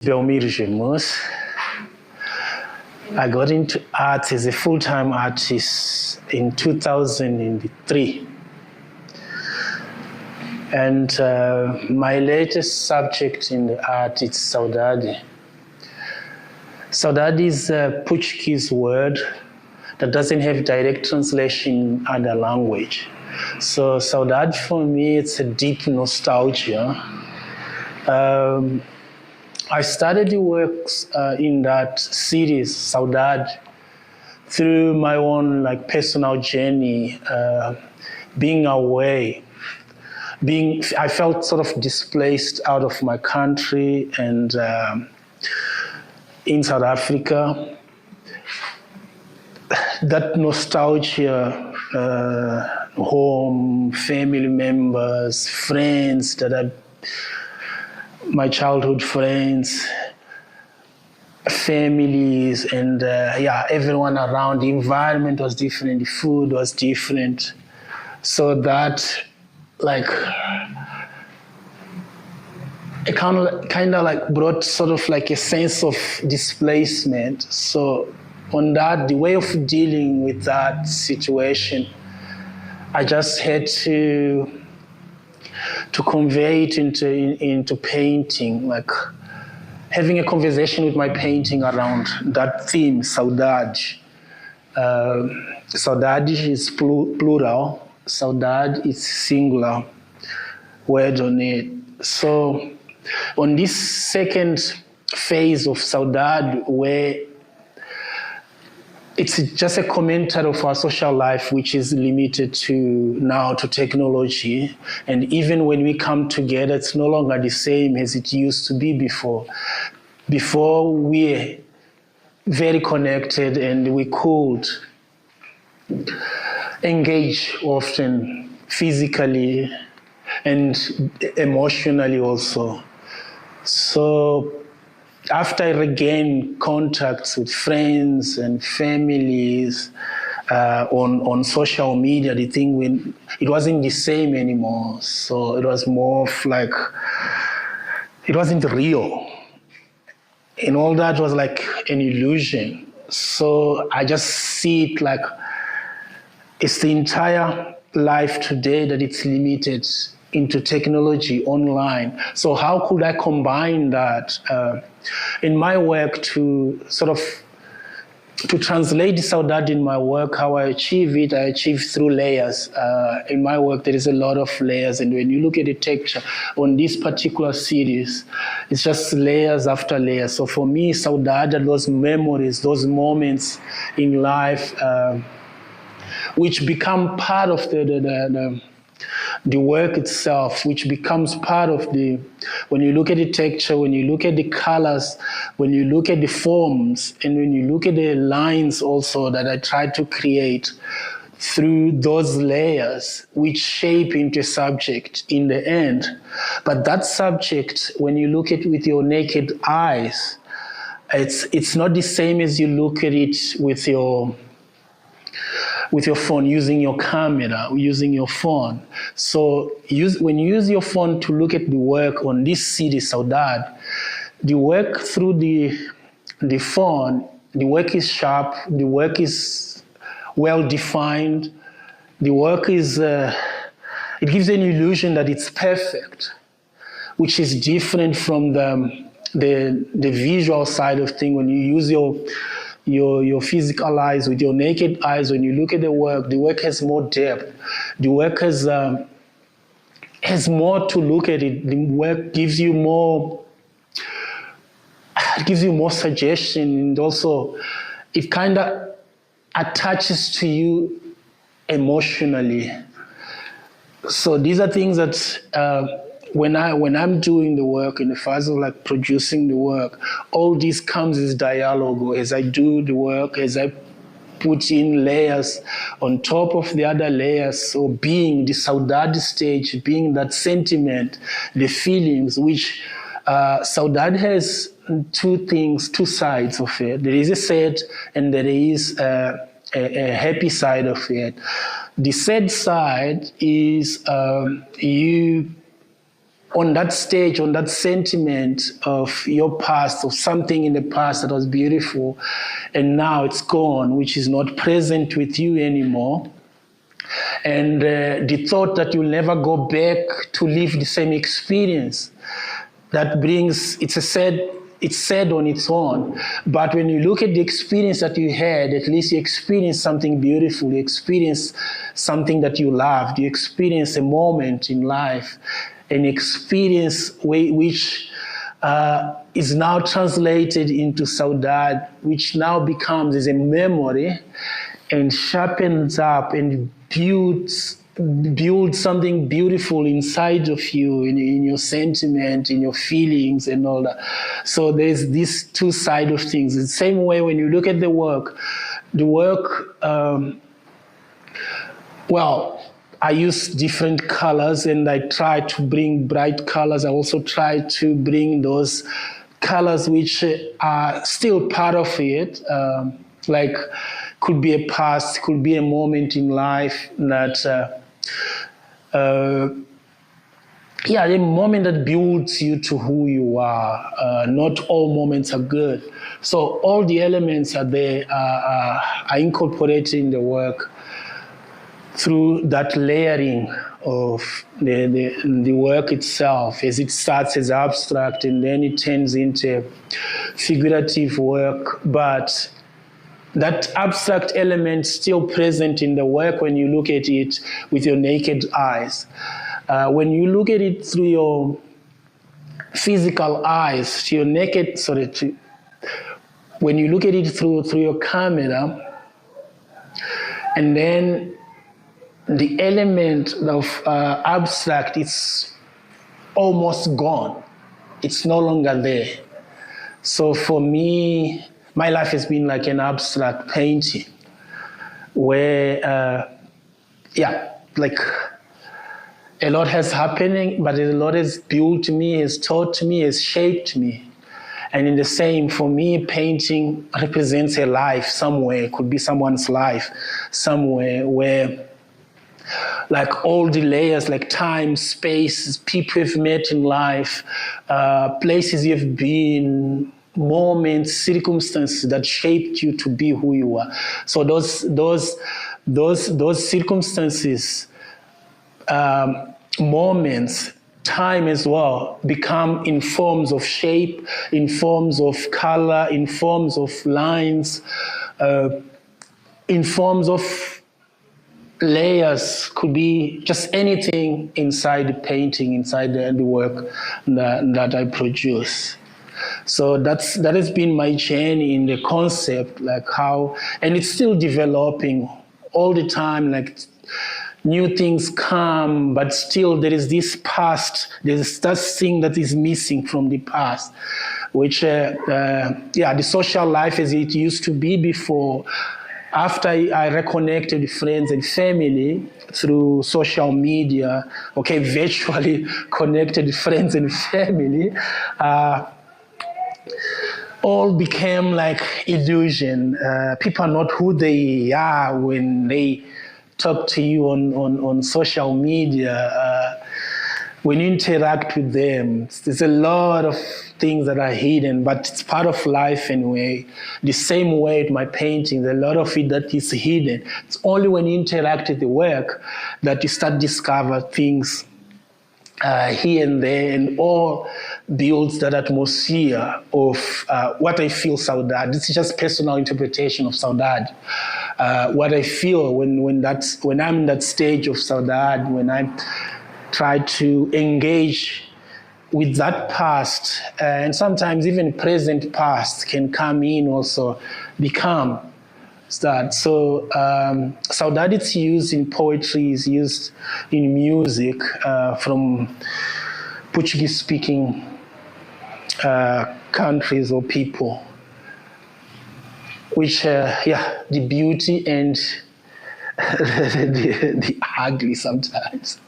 Belmiro Jemusse. I got into art as a full-time artist in 2003. And my latest subject in the art is saudade. Saudade is a Portuguese word that doesn't have direct translation in other language. So saudade for me, it's a deep nostalgia. I started the works in that series, Saudade, through my own personal journey, being away. I felt sort of displaced out of my country and in South Africa. That nostalgia, home, family members, friends my childhood friends, families, and everyone around. The environment was different, the food was different. So that it kind of brought sort of a sense of displacement. So on that, the way of dealing with that situation, I just had to convey it into painting, having a conversation with my painting around that theme, saudade. Saudade is plural, saudade is singular word on it. So on this second phase of saudade, where it's just a commentary of our social life, which is limited to technology. And even when we come together, it's no longer the same as it used to be before. Before, we're very connected and we could engage often physically and emotionally also. So after I regained contacts with friends and families on social media, the thing it wasn't the same anymore. So it was more of it wasn't real. And all that was like an illusion. So I just see it it's the entire life today that it's limited into technology online. So how could I combine that in my work to translate the saudade in my work? How I achieve it, I achieve through layers. In my work, there is a lot of layers, and when you look at the texture on this particular series, it's just layers after layers. So for me, saudade are those memories, those moments in life which become part of the work itself, which becomes part of when you look at the texture, when you look at the colors, when you look at the forms, and when you look at the lines also that I try to create through those layers, which shape into a subject in the end. But that subject, when you look at it with your naked eyes, it's not the same as you look at it with your phone, using your camera, using your phone. So when you use your phone to look at the work on this series, Saudade, the work through the phone, the work is sharp, the work is well-defined, the work is, it gives an illusion that it's perfect, which is different from the visual side of things. When you use your physical eyes, with your naked eyes, when you look at the work has more depth. The work has more to look at it. The work gives you more suggestion, and also it kind of attaches to you emotionally. So these are things that when I'm doing the work, in the phase of producing the work, all this comes as dialogue. As I do the work, as I put in layers on top of the other layers, so being the saudade stage, being that sentiment, the feelings, which saudade has two sides of it. There is a sad and there is a happy side of it. The sad side is you on that stage, on that sentiment of your past, of something in the past that was beautiful, and now it's gone, which is not present with you anymore. And the thought that you'll never go back to live the same experience, that brings, it's sad on its own. But when you look at the experience that you had, at least you experienced something beautiful, you experienced something that you loved, you experienced a moment in life, an experience which is now translated into saudade, which now becomes as a memory and sharpens up and builds something beautiful inside of you, in your sentiment, in your feelings and all that. So there's these two sides of things. The same way when you look at the work, I use different colors and I try to bring bright colors. I also try to bring those colors which are still part of it, like could be a past, could be a moment in life that, a moment that builds you to who you are. Not all moments are good. So all the elements are there, are incorporated in the work through that layering of the work itself, as it starts as abstract and then it turns into figurative work. But that abstract element still present in the work when you look at it with your naked eyes. When you look at it through your physical eyes, when you look at it through your camera, and then the element of abstract is almost gone. It's no longer there. So for me, my life has been like an abstract painting where, like a lot has happening, but a lot has built me, has taught me, has shaped me. And in the same, for me, painting represents a life somewhere. It could be someone's life somewhere where, like all the layers, like time, space, people you've met in life, places you've been, moments, circumstances that shaped you to be who you are. So those circumstances, moments, time as well, become in forms of shape, in forms of color, in forms of lines, in forms of layers. Could be just anything inside the painting, inside the work that I produce. So that has been my journey in the concept, like how, and it's still developing all the time, like new things come, but still there is this past, there's that thing that is missing from the past, which, the social life as it used to be before, after I reconnected with friends and family through social media, virtually connected with friends and family, all became like illusion. People are not who they are when they talk to you on social media. When you interact with them, there's a lot of things that are hidden, but it's part of life anyway. The same way with my paintings, a lot of it that is hidden. It's only when you interact with the work that you start discover things here and there, and all builds that atmosphere of what I feel saudade. This is just personal interpretation of saudade. What I feel when I'm in that stage of saudade, when I try to engage with that past, and sometimes even present past can come in also, become that. So saudade is used in poetry, is used in music from Portuguese-speaking countries or people, which, the beauty and the ugly sometimes.